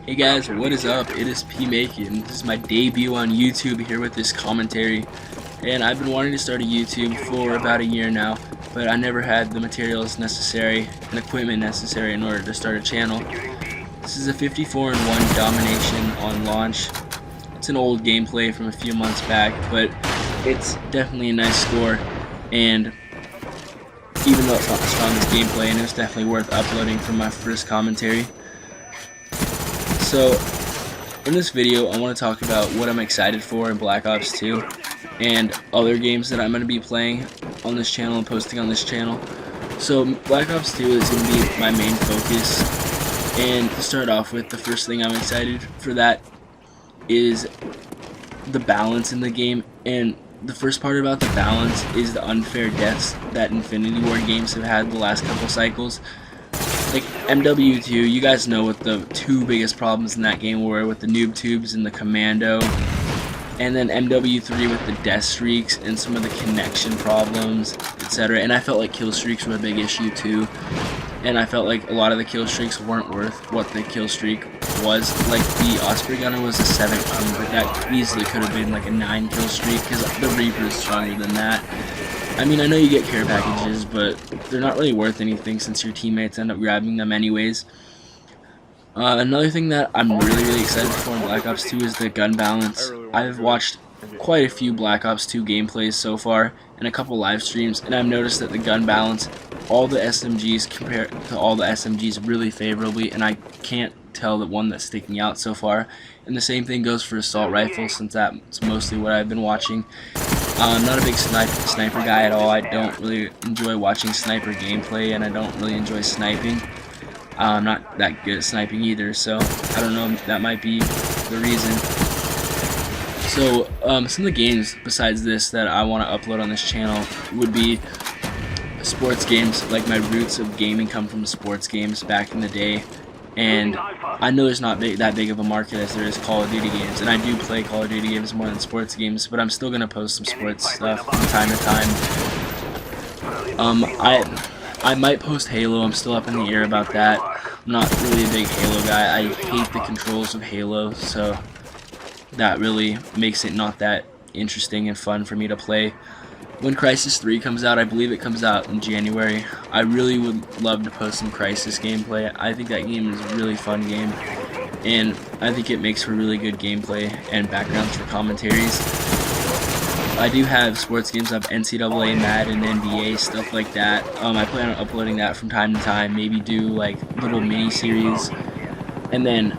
Hey guys, what is up? It is PMakin. This is my debut on YouTube here with this commentary. And I've been wanting to start a YouTube for about a year now, but I never had the materials necessary and equipment necessary in order to start a channel. This is a 54-1 domination on launch. It's an old gameplay from a few months back, but it's definitely a nice score. And even though it's not the strongest gameplay, and it's definitely worth uploading for my first commentary. So, in this video, I want to talk about what I'm excited for in Black Ops 2 and other games that I'm going to be playing on this channel and posting on this channel. So, Black Ops 2 is going to be my main focus, and to start off with, the first thing I'm excited for that is the balance in the game. And the first part about the balance is the unfair deaths that Infinity Ward games have had the last couple cycles. Like MW2, you guys know what the two biggest problems in that game were, with the noob tubes and the commando, and then MW3 with the death streaks and some of the connection problems, etc. And I felt like kill streaks were a big issue too, and I felt like a lot of the kill streaks weren't worth what the kill streak was. Like the Osprey Gunner was a 17, but that easily could have been like a 9 kill streak because the Reaper is stronger than that. I mean, I know you get care packages, but they're not really worth anything since your teammates end up grabbing them anyways. Another thing that I'm really excited for in Black Ops 2 is the gun balance. I've watched quite a few Black Ops 2 gameplays so far and a couple live streams, and I've noticed that the gun balance, all the SMGs compare to all the SMGs really favorably, and I can't tell the one that's sticking out so far. And the same thing goes for assault rifles, since that's mostly what I've been watching. I'm not a big sniper guy at all. I don't really enjoy watching sniper gameplay, and I don't really enjoy sniping. I'm not that good at sniping either, so I don't know, that might be the reason. So some of the games besides this that I want to upload on this channel would be sports games. Like, my roots of gaming come from sports games back in the day, and I know there's not that big of a market as there is Call of Duty games, and I do play Call of Duty games more than sports games, but I'm still going to post some sports stuff from time to time. I might post Halo. I'm still up in the air about that. I'm not really a big Halo guy. I hate the controls of Halo, so that really makes it not that interesting and fun for me to play. When Crysis 3 comes out, I believe it comes out in January, I really would love to post some Crysis gameplay. I think that game is a really fun game, and I think it makes for really good gameplay and backgrounds for commentaries. I do have sports games. I have NCAA, Madden, NBA, stuff like that. I plan on uploading that from time to time, maybe do like little mini-series. And then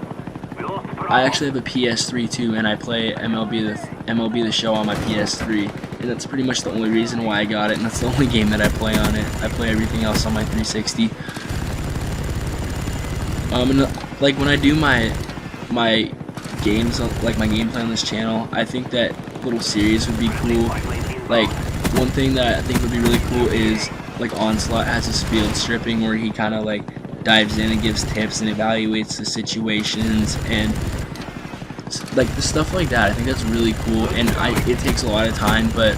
I actually have a PS3 too, and I play MLB The Show on my PS3. And that's pretty much the only reason why I got it, and that's the only game that I play on it. I play everything else on my 360. And like when I do my games, like my gameplay on this channel, I think that little series would be cool. Like, one thing that I think would be really cool is like Onslaught has his field stripping, where he kind of like dives in and gives tips and evaluates the situations and like the stuff like that. I think that's really cool, and it takes a lot of time, but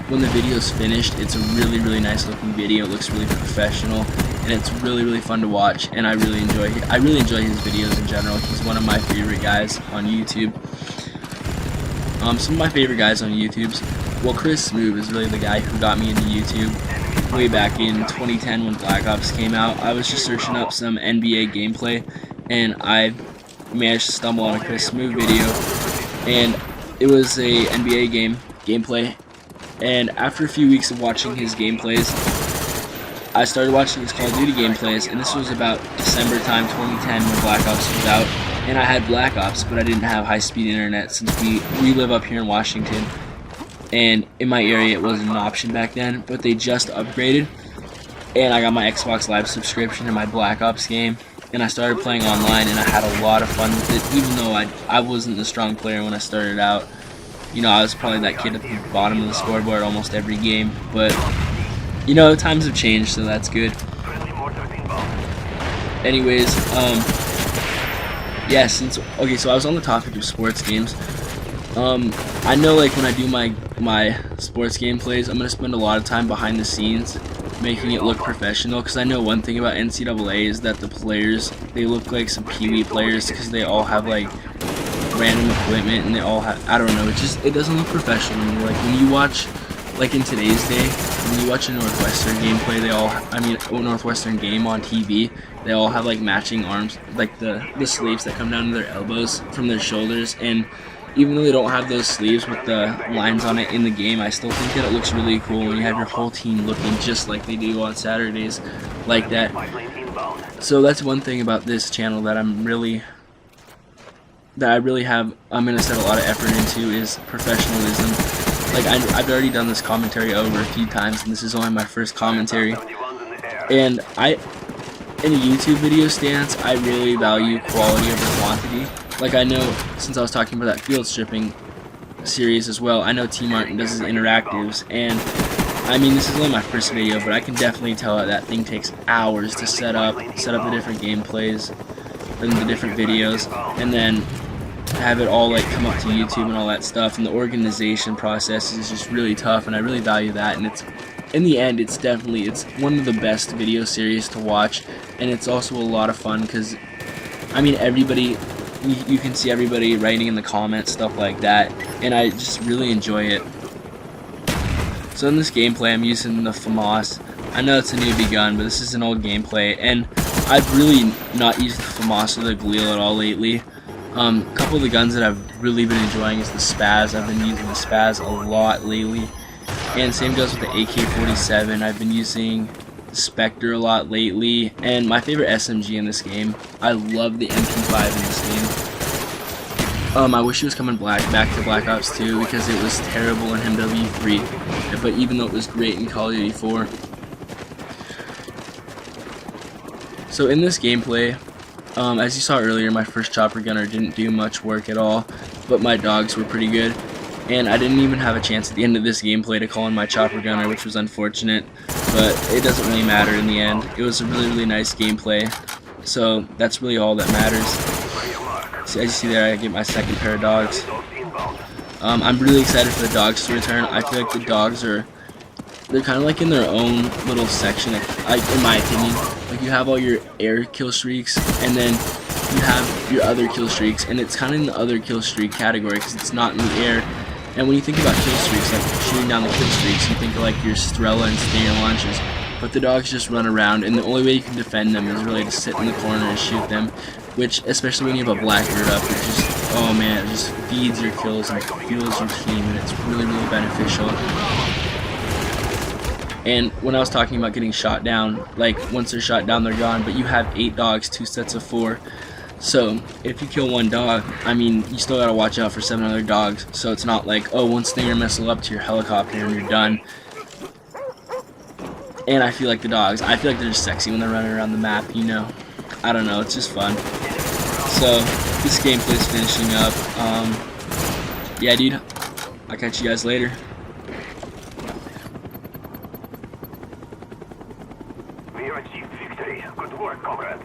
when the video's finished, it's a really nice looking video. It looks really professional, and it's really fun to watch, and I really enjoy his videos in general. He's one of my favorite guys on YouTube. Some of my favorite guys on YouTube's, well, Chris Smoove is really the guy who got me into YouTube way back in 2010 when Black Ops came out. I was just searching up some NBA gameplay, and I managed to stumble on a Chris Smoove video, and it was a NBA gameplay. And after a few weeks of watching his gameplays, I started watching his Call of Duty gameplays, and this was about December time 2010 when Black Ops was out. And I had Black Ops, but I didn't have high-speed internet since we live up here in Washington, and in my area it wasn't an option back then, but they just upgraded, and I got my Xbox Live subscription and my Black Ops game, and I started playing online, and I had a lot of fun with it, even though I wasn't a strong player when I started out. You know, I was probably that kid at the bottom of the scoreboard almost every game, but you know, times have changed, so that's good. Anyways, yeah, okay, so I was on the topic of sports games. I know, like, when I do my sports gameplays, I'm gonna spend a lot of time behind the scenes, making it look professional, because I know one thing about NCAA is that the players, they look like some Pee-wee players because they all have like random equipment and they all have, I don't know, it doesn't look professional to me. Like when you watch, like in today's day, when you watch a Northwestern gameplay, a Northwestern game on TV, they all have like matching arms, like the sleeves that come down to their elbows from their shoulders, and even though they don't have those sleeves with the lines on it in the game, I still think that it looks really cool when you have your whole team looking just like they do on Saturdays like that. So that's one thing about this channel that I'm gonna set a lot of effort into, is professionalism. Like I've already done this commentary over a few times, and this is only my first commentary. And in a YouTube video stance, I really value quality over quantity. Like I know, since I was talking about that field stripping series as well, I know T Martin does his interactives, and I mean, this is only my first video, but I can definitely tell that thing takes hours to set up the different gameplays and the different videos, and then have it all like come up to YouTube and all that stuff. And the organization process is just really tough, and I really value that. And in the end, it's one of the best video series to watch, and it's also a lot of fun because, I mean, you can see everybody writing in the comments, stuff like that, and I just really enjoy it. So in this gameplay, I'm using the FAMAS. I know it's a newbie gun, but this is an old gameplay, and I've really not used the FAMAS or the Galil at all lately. A couple of the guns that I've really been enjoying is the Spaz. I've been using the Spaz a lot lately, and same goes with the AK-47. I've been using Spectre a lot lately, and my favorite SMG in this game, I love the MP5 in this game. I wish it was coming back to Black Ops 2 because it was terrible in MW3, but even though it was great in Call of Duty 4. So in this gameplay, as you saw earlier, my first chopper gunner didn't do much work at all, but my dogs were pretty good. And I didn't even have a chance at the end of this gameplay to call in my chopper gunner, which was unfortunate, but it doesn't really matter in the end. It was a really nice gameplay, so that's really all that matters. So as you see there, I get my second pair of dogs. I'm really excited for the dogs to return. I feel like the dogs they're kind of like in their own little section, in my opinion. Like you have all your air kill streaks, and then you have your other kill streaks, and it's kind of in the other kill streak category because it's not in the air. And when you think about kill streaks, like shooting down the kill streaks, you think of like your Strela and Stinger launches. But the dogs just run around, and the only way you can defend them is really to sit in the corner and shoot them. Which, especially when you have a Blackbird up, it just, oh man, it just feeds your kills and fuels your team, and it's really beneficial. And when I was talking about getting shot down, like once they're shot down, they're gone. But you have 8 dogs, 2 sets of 4. So if you kill one dog, I mean, you still gotta watch out for 7 other dogs. So it's not like, oh, one Stinger missile up to your helicopter and you're done. And I feel like they're just sexy when they're running around the map, you know. I don't know, it's just fun. So this gameplay's finishing up. Yeah, dude, I'll catch you guys later. We achieved victory. Good work, comrades.